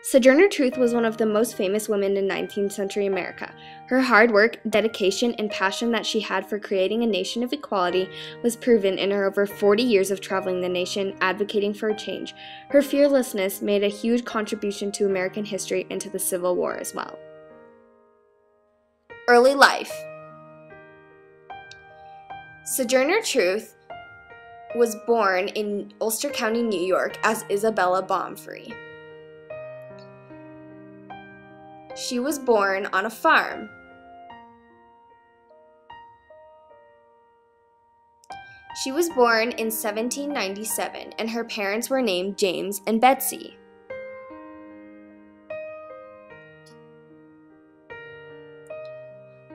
Sojourner Truth was one of the most famous women in 19th century America. Her hard work, dedication, and passion that she had for creating a nation of equality was proven in her over 40 years of traveling the nation, advocating for a change. Her fearlessness made a huge contribution to American history and to the Civil War as well. Early life. Sojourner Truth was born in Ulster County, New York as Isabella Baumfree. She was born on a farm. She was born in 1797, and her parents were named James and Betsy.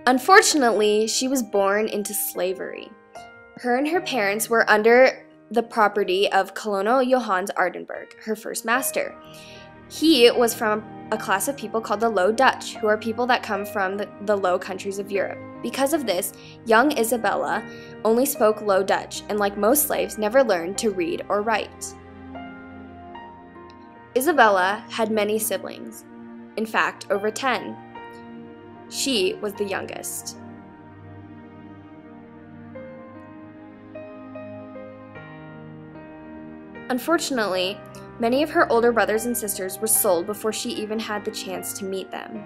Unfortunately, she was born into slavery. Her and her parents were under the property of Colonel Johannes Ardenberg, her first master. He was from a class of people called the Low Dutch, who are people that come from the Low Countries of Europe. Because of this, young Isabella only spoke Low Dutch, and like most slaves, never learned to read or write. Isabella had many siblings, in fact, over 10. She was the youngest. Unfortunately, many of her older brothers and sisters were sold before she even had the chance to meet them.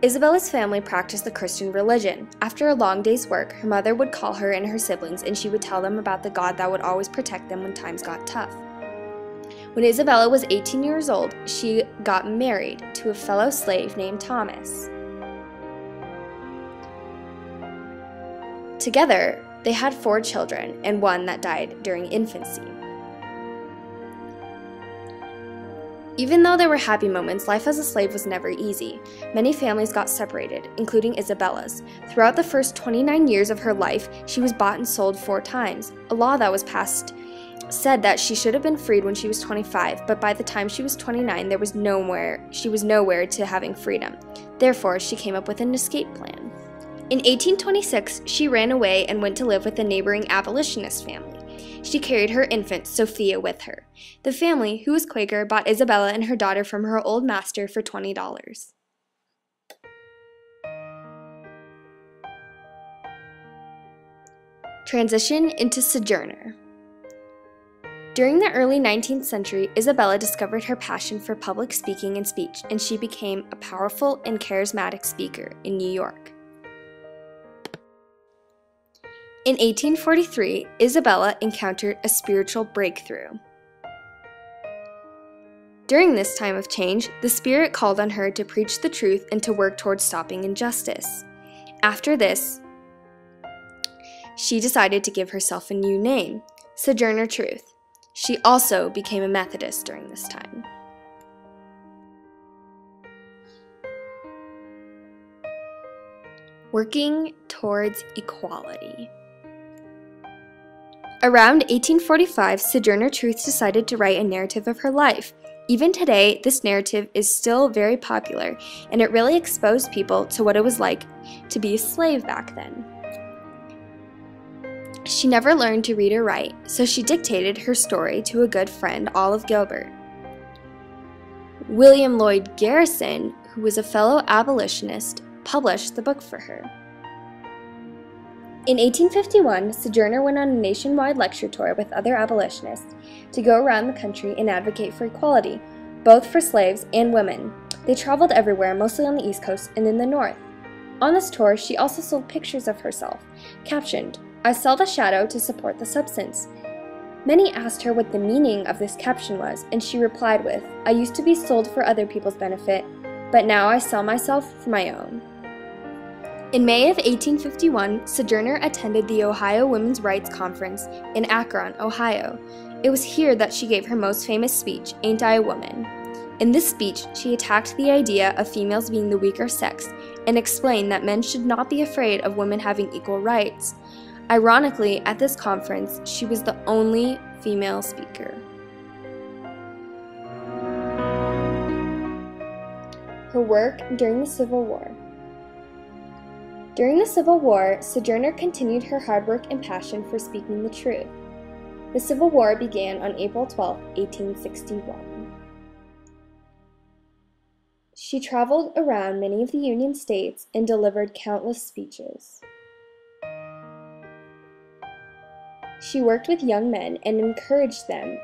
Isabella's family practiced the Christian religion. After a long day's work, her mother would call her and her siblings, and she would tell them about the God that would always protect them when times got tough. When Isabella was 18 years old, she got married to a fellow slave named Thomas. Together, they had 4 children and one that died during infancy. Even though there were happy moments, life as a slave was never easy. Many families got separated, including Isabella's. Throughout the first 29 years of her life, she was bought and sold 4 times. A law that was passed said that she should have been freed when she was 25, but by the time she was 29, she was nowhere to having freedom. Therefore, she came up with an escape plan. In 1826, she ran away and went to live with a neighboring abolitionist family. She carried her infant, Sophia, with her. The family, who was Quaker, bought Isabella and her daughter from her old master for $20. Transition into Sojourner. During the early 19th century, Isabella discovered her passion for public speaking and speech, and she became a powerful and charismatic speaker in New York. In 1843, Isabella encountered a spiritual breakthrough. During this time of change, the Spirit called on her to preach the truth and to work towards stopping injustice. After this, she decided to give herself a new name, Sojourner Truth. She also became a Methodist during this time. Working towards equality. Around 1845, Sojourner Truth decided to write a narrative of her life. Even today, this narrative is still very popular, and it really exposed people to what it was like to be a slave back then. She never learned to read or write, so she dictated her story to a good friend, Olive Gilbert. William Lloyd Garrison, who was a fellow abolitionist, published the book for her. In 1851, Sojourner went on a nationwide lecture tour with other abolitionists to go around the country and advocate for equality, both for slaves and women. They traveled everywhere, mostly on the East Coast and in the North. On this tour, she also sold pictures of herself, captioned, "I sell the shadow to support the substance." Many asked her what the meaning of this caption was, and she replied with, "I used to be sold for other people's benefit, but now I sell myself for my own." In May of 1851, Sojourner attended the Ohio Women's Rights Conference in Akron, Ohio. It was here that she gave her most famous speech, "Ain't I a Woman?" In this speech, she attacked the idea of females being the weaker sex and explained that men should not be afraid of women having equal rights. Ironically, at this conference, she was the only female speaker. Her work during the Civil War. During the Civil War, Sojourner continued her hard work and passion for speaking the truth. The Civil War began on April 12, 1861. She traveled around many of the Union states and delivered countless speeches. She worked with young men and encouraged them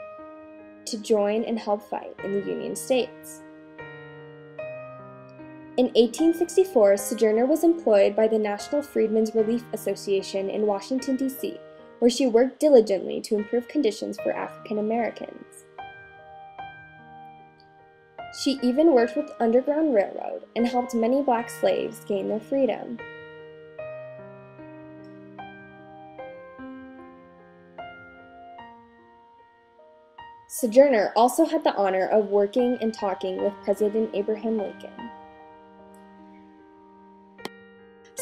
to join and help fight in the Union states. In 1864, Sojourner was employed by the National Freedmen's Relief Association in Washington, D.C., where she worked diligently to improve conditions for African Americans. She even worked with the Underground Railroad and helped many black slaves gain their freedom. Sojourner also had the honor of working and talking with President Abraham Lincoln.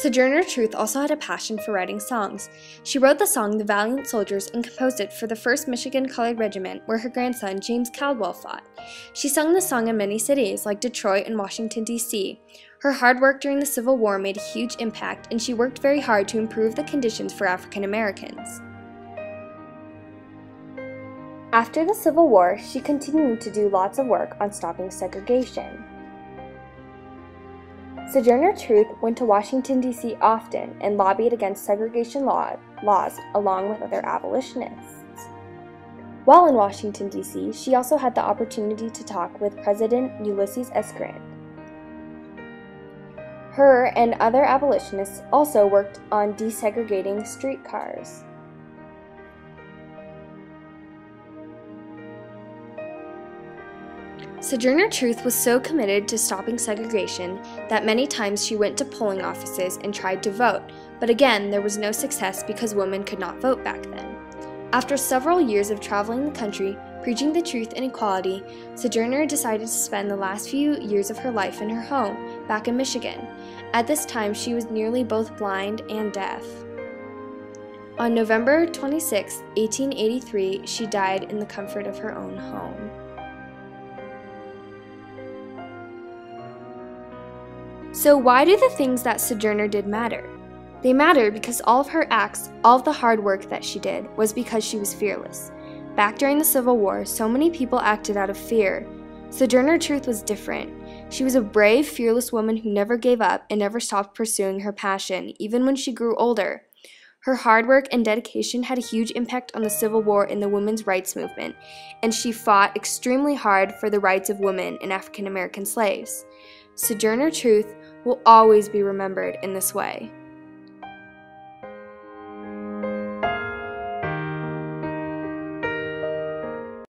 Sojourner Truth also had a passion for writing songs. She wrote the song The Valiant Soldiers and composed it for the 1st Michigan Colored Regiment, where her grandson, James Caldwell, fought. She sung the song in many cities, like Detroit and Washington, D.C. Her hard work during the Civil War made a huge impact, and she worked very hard to improve the conditions for African Americans. After the Civil War, she continued to do lots of work on stopping segregation. Sojourner Truth went to Washington, D.C. often and lobbied against segregation laws along with other abolitionists. While in Washington, D.C., she also had the opportunity to talk with President Ulysses S. Grant. Her and other abolitionists also worked on desegregating streetcars. Sojourner Truth was so committed to stopping segregation that many times she went to polling offices and tried to vote, but again, there was no success because women could not vote back then. After several years of traveling the country, preaching the truth and equality, Sojourner decided to spend the last few years of her life in her home, back in Michigan. At this time, she was nearly both blind and deaf. On November 26, 1883, she died in the comfort of her own home. So why do the things that Sojourner did matter? They matter because all of her acts, all of the hard work that she did, was because she was fearless. Back during the Civil War, so many people acted out of fear. Sojourner Truth was different. She was a brave, fearless woman who never gave up and never stopped pursuing her passion, even when she grew older. Her hard work and dedication had a huge impact on the Civil War and the women's rights movement, and she fought extremely hard for the rights of women and African American slaves. Sojourner Truth will always be remembered in this way.